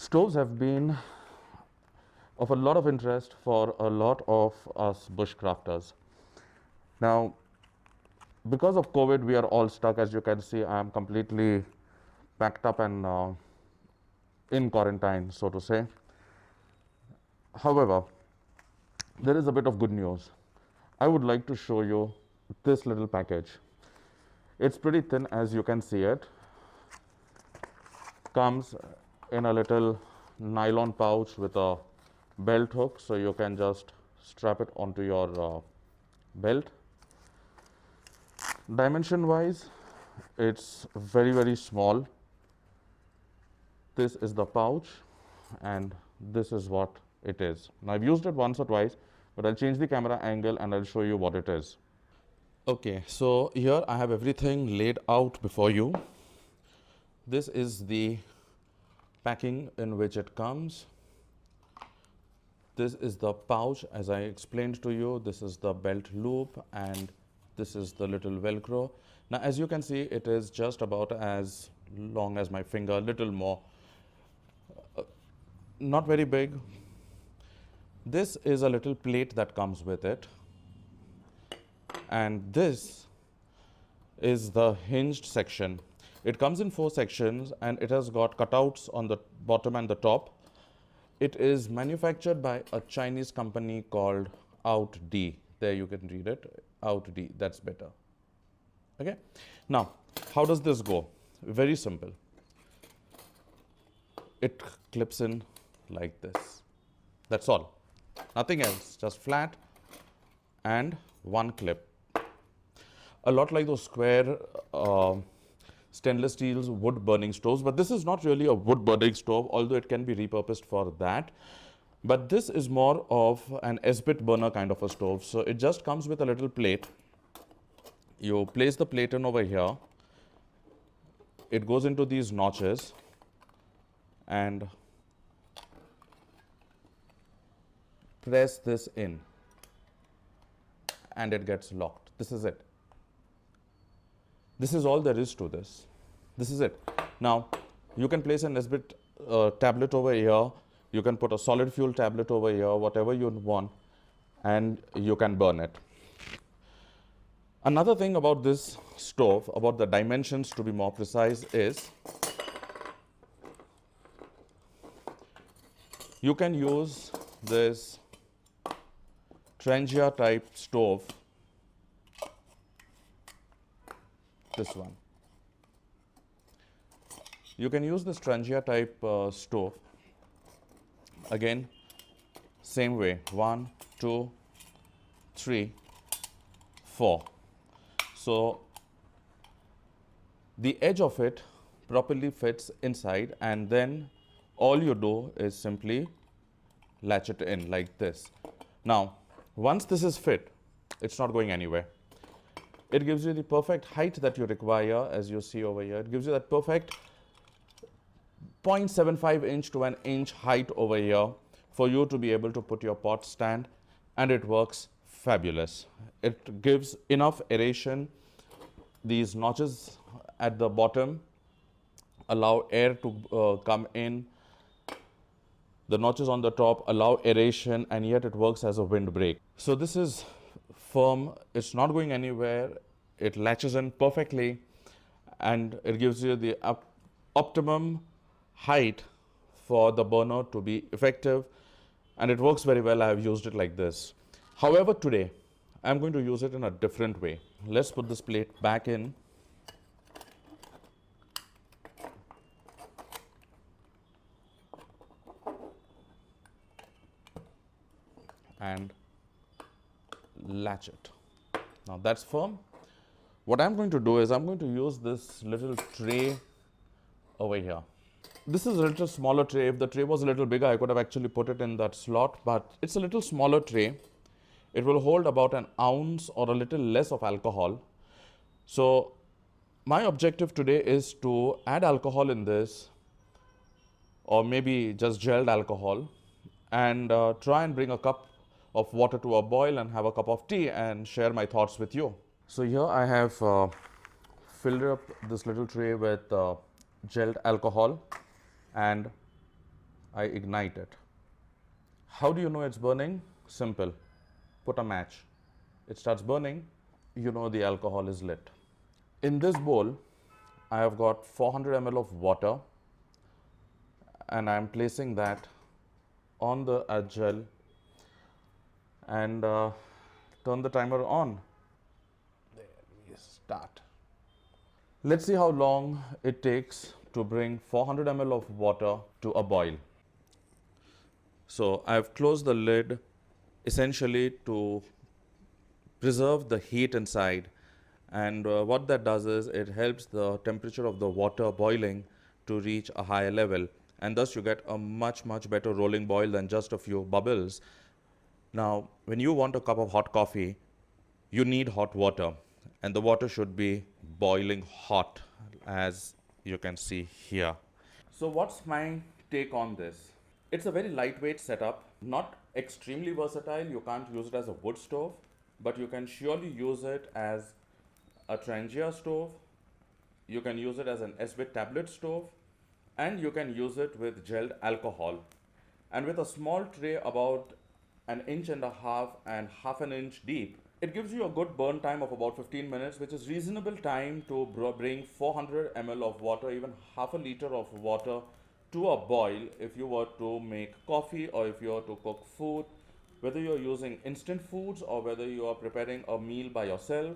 Stoves have been of a lot of interest for a lot of us bushcrafters. Now, because of COVID, we are all stuck. As you can see, I am completely packed up and in quarantine, so to say. However, there is a bit of good news. I would like to show you this little package. It's pretty thin, as you can see it. Comes in a little nylon pouch with a belt hook, so you can just strap it onto your belt. Dimension wise, it's very small. This is the pouch and this is what it is. Now I've used it once or twice, but I'll change the camera angle and I'll show you what it is. Okay, so here I have everything laid out before you. This is the packing in which it comes. This is the pouch, as I explained to you. This is the belt loop and this is the little Velcro. Now, as you can see, it is just about as long as my finger, a little more. Not very big. This is a little plate that comes with it. And this is the hinged section. It comes in 4 sections and it has got cutouts on the bottom and the top. It is manufactured by a Chinese company called OutD. There you can read it, OutD, that's better. Okay. Now, how does this go? Very simple. It clips in like this. That's all. Nothing else, just flat and one clip. A lot like those square stainless steel wood burning stoves, but this is not really a wood burning stove, although it can be repurposed for that. But this is more of an esbit burner kind of a stove. So it just comes with a little plate. You place the plate in over here. It goes into these notches and press this in and it gets locked. This is it. This is all there is to this. This is it. Now, you can place an esbit tablet over here. You can put a solid fuel tablet over here, whatever you want, and you can burn it. Another thing about this stove, about the dimensions to be more precise, is you can use this TRANGIA type stove, this one. You can use this TRANGIA type stove. Again, same way, 1, 2, 3, 4. So the edge of it properly fits inside, and then all you do is simply latch it in like this. Now, once this is fit, it's not going anywhere. It gives you the perfect height that you require, as you see over here. It gives you that perfect 0.75 inch to an inch height over here for you to be able to put your pot stand, and it works fabulous. It gives enough aeration. These notches at the bottom allow air to come in. The notches on the top allow aeration, and yet it works as a windbreak. So this is firm, it's not going anywhere, it latches in perfectly, and it gives you the optimum height for the burner to be effective, and it works very well. I have used it like this. However, today I'm going to use it in a different way. Let's put this plate back in. And latch it. Now that's firm. What I'm going to do is I'm going to use this little tray over here. This is a little smaller tray. If the tray was a little bigger, I could have actually put it in that slot, but it's a little smaller tray. It will hold about an ounce or a little less of alcohol. So my objective today is to add alcohol in this, or maybe just gelled alcohol, and try and bring a cup of water to a boil and have a cup of tea and share my thoughts with you. So here I have filled up this little tray with gelled alcohol and I ignite it. How do you know it's burning? Simple. Put a match. It starts burning, you know the alcohol is lit. In this bowl, I have got 400 ml of water, and I am placing that on the gel and turn the timer on. There we start. Let's see how long it takes to bring 400 ml of water to a boil. So I've closed the lid essentially to preserve the heat inside, and what that does is it helps the temperature of the water boiling to reach a higher level, and thus you get a much better rolling boil than just a few bubbles. Now when you want a cup of hot coffee, you need hot water, and the water should be boiling hot, as you can see here. So what's my take on this? It's a very lightweight setup, not extremely versatile. You can't use it as a wood stove, but you can surely use it as a TRANGIA stove. You can use it as an esbit tablet stove, and you can use it with gelled alcohol. And with a small tray about an inch and a half and half an inch deep, it gives you a good burn time of about 15 minutes, which is reasonable time to bring 400 ml of water, even half a liter of water, to a boil if you were to make coffee or if you were to cook food, whether you're using instant foods or whether you are preparing a meal by yourself.